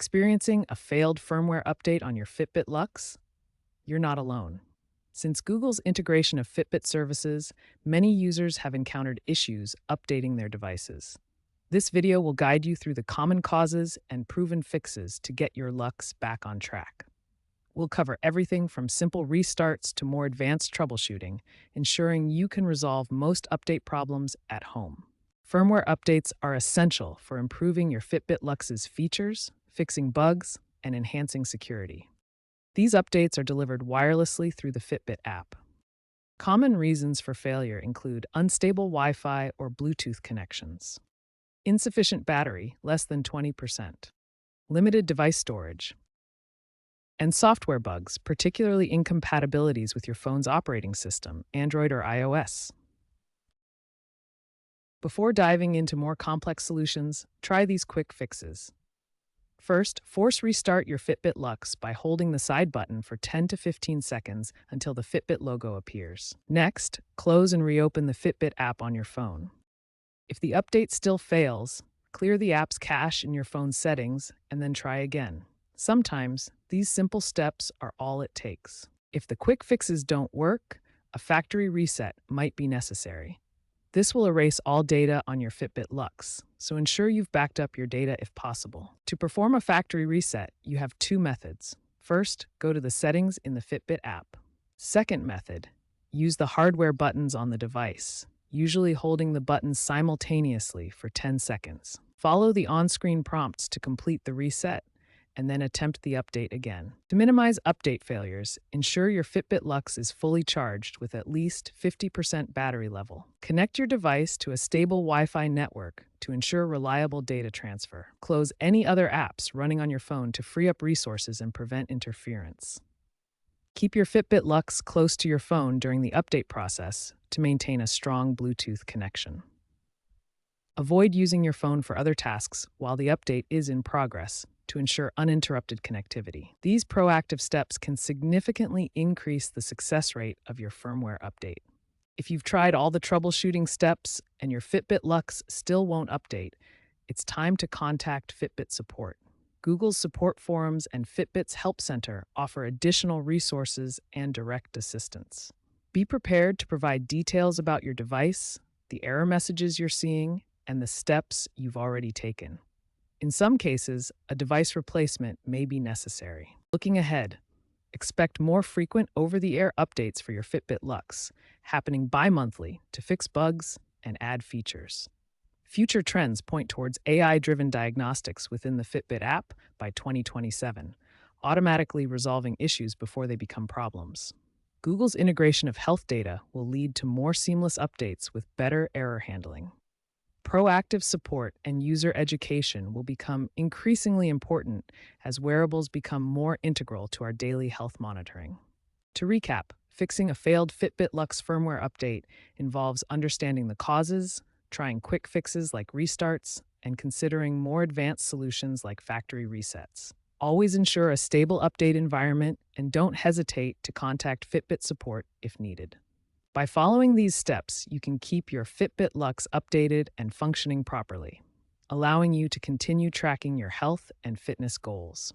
Experiencing a failed firmware update on your Fitbit Luxe? You're not alone. Since Google's integration of Fitbit services, many users have encountered issues updating their devices. This video will guide you through the common causes and proven fixes to get your Luxe back on track. We'll cover everything from simple restarts to more advanced troubleshooting, ensuring you can resolve most update problems at home. Firmware updates are essential for improving your Fitbit Luxe's features, fixing bugs, and enhancing security. These updates are delivered wirelessly through the Fitbit app. Common reasons for failure include unstable Wi-Fi or Bluetooth connections, insufficient battery, less than 20%, limited device storage, and software bugs, particularly incompatibilities with your phone's operating system, Android or iOS. Before diving into more complex solutions, try these quick fixes. First, force restart your Fitbit Luxe by holding the side button for 10 to 15 seconds until the Fitbit logo appears. Next, close and reopen the Fitbit app on your phone. If the update still fails, clear the app's cache in your phone's settings and then try again. Sometimes, these simple steps are all it takes. If the quick fixes don't work, a factory reset might be necessary. This will erase all data on your Fitbit Luxe, so ensure you've backed up your data if possible. To perform a factory reset, you have two methods. First, go to the settings in the Fitbit app. Second method, use the hardware buttons on the device, usually holding the buttons simultaneously for 10 seconds. Follow the on-screen prompts to complete the reset, and then attempt the update again. To minimize update failures, ensure your Fitbit Luxe is fully charged with at least 50% battery level. Connect your device to a stable Wi-Fi network to ensure reliable data transfer. Close any other apps running on your phone to free up resources and prevent interference. Keep your Fitbit Luxe close to your phone during the update process to maintain a strong Bluetooth connection. Avoid using your phone for other tasks while the update is in progress to ensure uninterrupted connectivity. These proactive steps can significantly increase the success rate of your firmware update. If you've tried all the troubleshooting steps and your Fitbit Luxe still won't update, it's time to contact Fitbit support. Google's support forums and Fitbit's Help Center offer additional resources and direct assistance. Be prepared to provide details about your device, the error messages you're seeing, and the steps you've already taken. In some cases, a device replacement may be necessary. Looking ahead, expect more frequent over-the-air updates for your Fitbit Luxe, happening bi-monthly to fix bugs and add features. Future trends point towards AI-driven diagnostics within the Fitbit app by 2027, automatically resolving issues before they become problems. Google's integration of health data will lead to more seamless updates with better error handling. Proactive support and user education will become increasingly important as wearables become more integral to our daily health monitoring. To recap, fixing a failed Fitbit Luxe firmware update involves understanding the causes, trying quick fixes like restarts, and considering more advanced solutions like factory resets. Always ensure a stable update environment and don't hesitate to contact Fitbit support if needed. By following these steps, you can keep your Fitbit Luxe updated and functioning properly, allowing you to continue tracking your health and fitness goals.